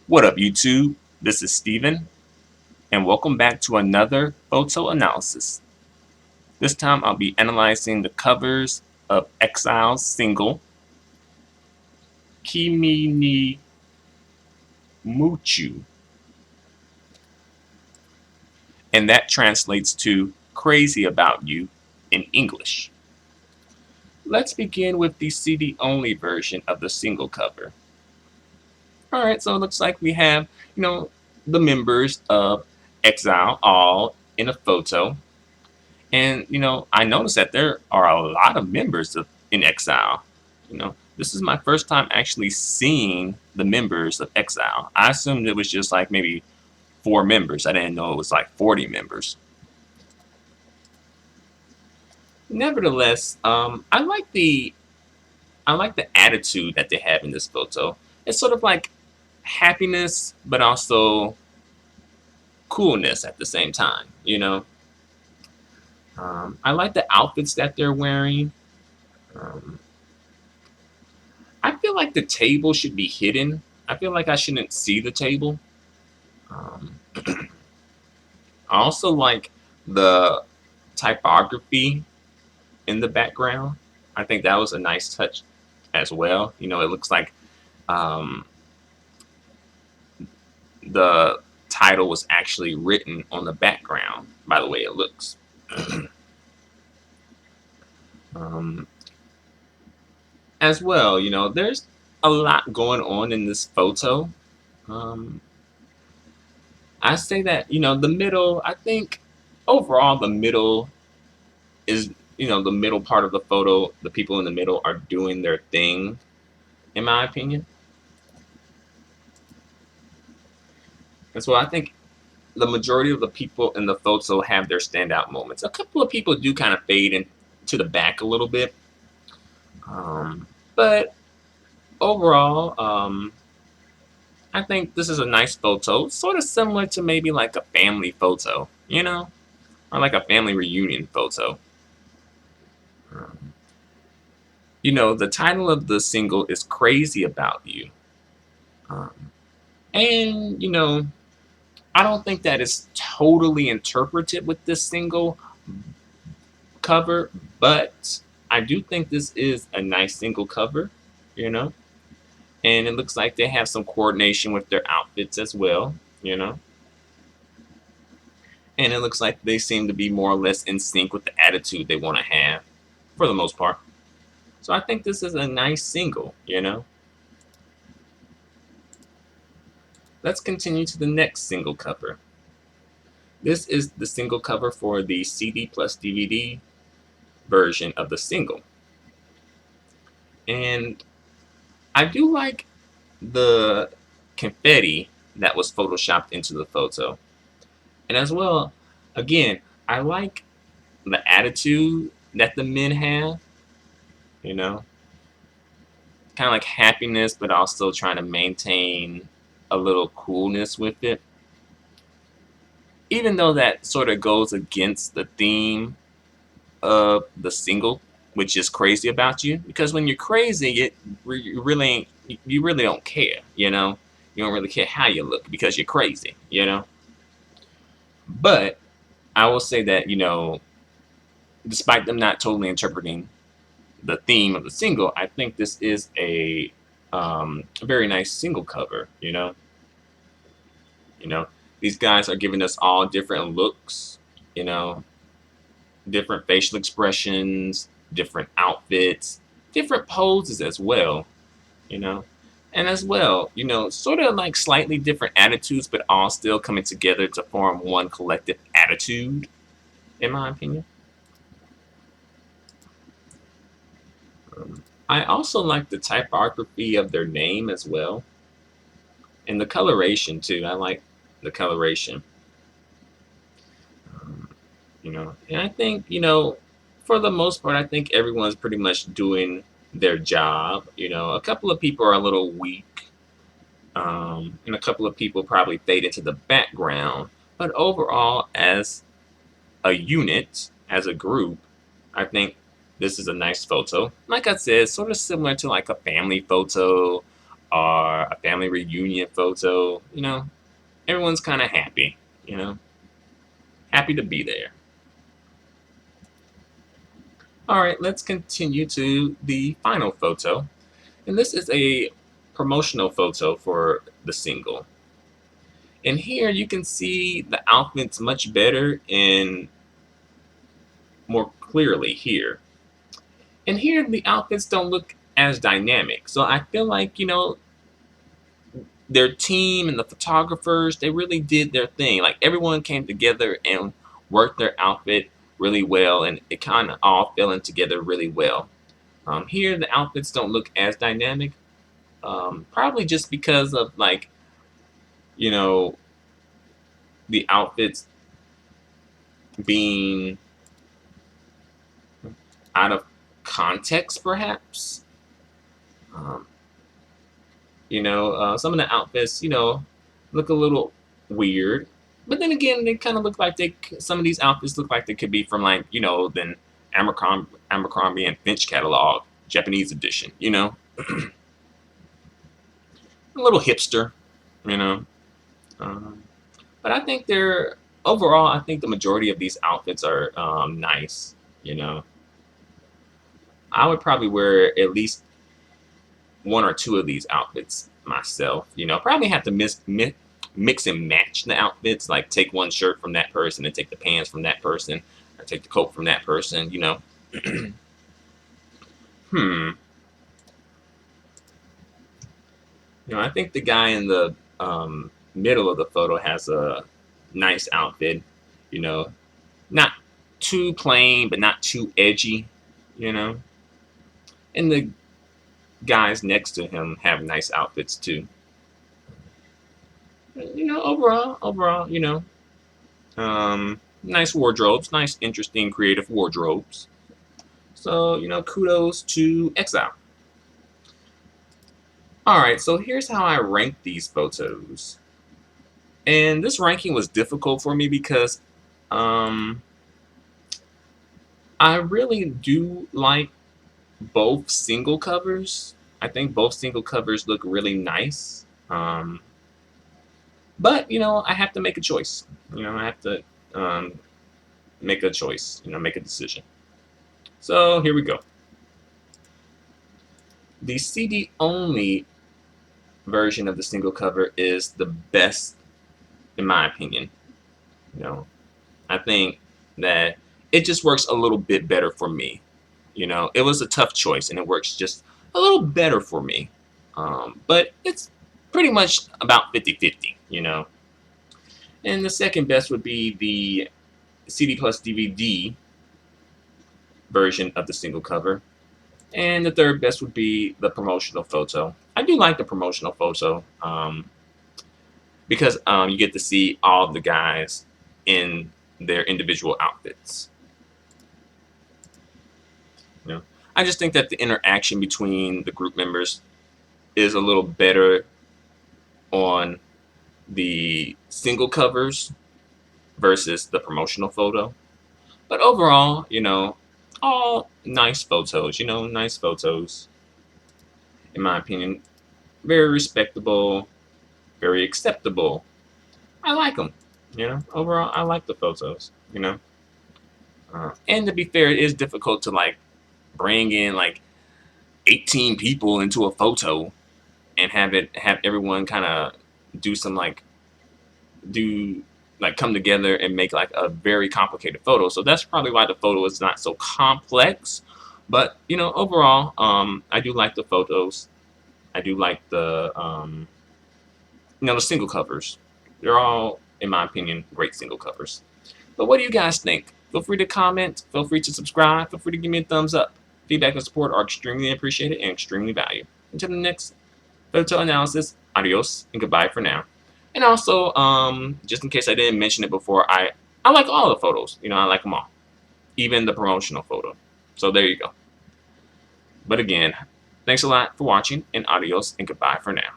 What up, YouTube? This is Steven, and welcome back to another photo analysis. This time I'll be analyzing the covers of Exile's single, Kimi ni Muchu, and that translates to Crazy About You in English. Let's begin with the CD only version of the single cover. Alright, so it looks like we have, the members of Exile all in a photo. And I noticed that there are a lot of members in Exile. This is my first time actually seeing the members of Exile. I assumed it was just like maybe 4 members. I didn't know it was like 40 members. Nevertheless, I like the attitude that they have in this photo. It's sort of like happiness, but also coolness at the same time. I like the outfits that they're wearing. Um, I feel like the table should be hidden. I feel like I shouldn't see the table. Um, I also like the typography in the background. I think that was a nice touch as well. It looks like um, the title was actually written on the background by the way it looks. um, as well, there's a lot going on in this photo. Um, I say that, the middle, I think overall the middle is, the middle part of the photo, the people in the middle are doing their thing, in my opinion. And so I think the majority of the people in the photo have their standout moments. A couple of people do kind of fade into the back a little bit. But overall, I think this is a nice photo, sort of similar to maybe like a family photo, or like a family reunion photo. Um, the title of the single is Crazy About You. Um, and, I don't think that is totally interpreted with this single cover, but I do think this is a nice single cover, you know? And it looks like they have some coordination with their outfits as well, you know? And it looks like they seem to be more or less in sync with the attitude they want to have for the most part. So I think this is a nice single. Let's continue to the next single cover. This is the single cover for the CD plus DVD version of the single. And I do like the confetti that was photoshopped into the photo. And as well, again, I like the attitude that the men have, you know, kind of like happiness, but also trying to maintain a little coolness with it. Even though that sort of goes against the theme of the single, which is Crazy About You, because when you're crazy, you really don't care, you don't really care how you look because you're crazy. But I will say that, despite them not totally interpreting the theme of the single, I think this is a very nice single cover. You know, these guys are giving us all different looks, you know, different facial expressions, different outfits, different poses as well, you know. And as well, sort of like slightly different attitudes, but all still coming together to form one collective attitude, in my opinion. I also like the typography of their name as well, and the coloration too. I like the coloration. Um, and I think for the most part, I think everyone's pretty much doing their job. A couple of people are a little weak, and a couple of people probably fade into the background. But overall, as a unit, as a group, I think this is a nice photo. Like I said, sort of similar to like a family photo or a family reunion photo. Everyone's kind of happy, happy to be there. All right, let's continue to the final photo. And this is a promotional photo for the single. And here you can see the outfits much better and more clearly here. And here the outfits don't look as dynamic. So I feel like, their team and the photographers, they really did their thing. Like everyone came together and worked their outfit really well, and it kind of all fell in together really well. Here the outfits don't look as dynamic, probably just because of like, you know, the outfits being out of context, perhaps. Um, some of the outfits, look a little weird. But then again, they kind of look like some of these outfits look like they could be from like, the Abercrombie and Finch catalog, Japanese edition, A little hipster, you know. Um, but I think overall, I think the majority of these outfits are nice, you know. I would probably wear at least one or two of these outfits myself. Probably have to mix and match the outfits. Like take one shirt from that person and take the pants from that person, or take the coat from that person. Hmm. I think the guy in the middle of the photo has a nice outfit. Not too plain, but not too edgy. You know, and the guys next to him have nice outfits too. Overall, nice wardrobes, nice, interesting, creative wardrobes. So, kudos to Exile. All right, so here's how I rank these photos. And this ranking was difficult for me because I really do like both single covers. I think both single covers look really nice. But, I have to make a choice. I have to make a choice, make a decision. So here we go. The CD only version of the single cover is the best, in my opinion. I think that it just works a little bit better for me. It was a tough choice, and it works just a little better for me. But it's pretty much about 50-50, And the second best would be the CD plus DVD version of the single cover. And the third best would be the promotional photo. I do like the promotional photo because you get to see all of the guys in their individual outfits. I just think that the interaction between the group members is a little better on the single covers versus the promotional photo. But overall, all nice photos, nice photos, in my opinion. Very respectable, very acceptable. I like them, Overall, I like the photos, And to be fair, it is difficult to like bring in like 18 people into a photo and have everyone kind of do some come together and make like a very complicated photo. So that's probably why the photo is not so complex. But overall, I do like the photos. I do like the the single covers. They're all, in my opinion, great single covers. But what do you guys think? Feel free to comment. Feel free to subscribe. Feel free to give me a thumbs up. Feedback and support are extremely appreciated and extremely valued. Until the next photo analysis, adios and goodbye for now. And also, just in case I didn't mention it before, I like all the photos. I like them all, even the promotional photo. So there you go. But again, thanks a lot for watching, and adios and goodbye for now.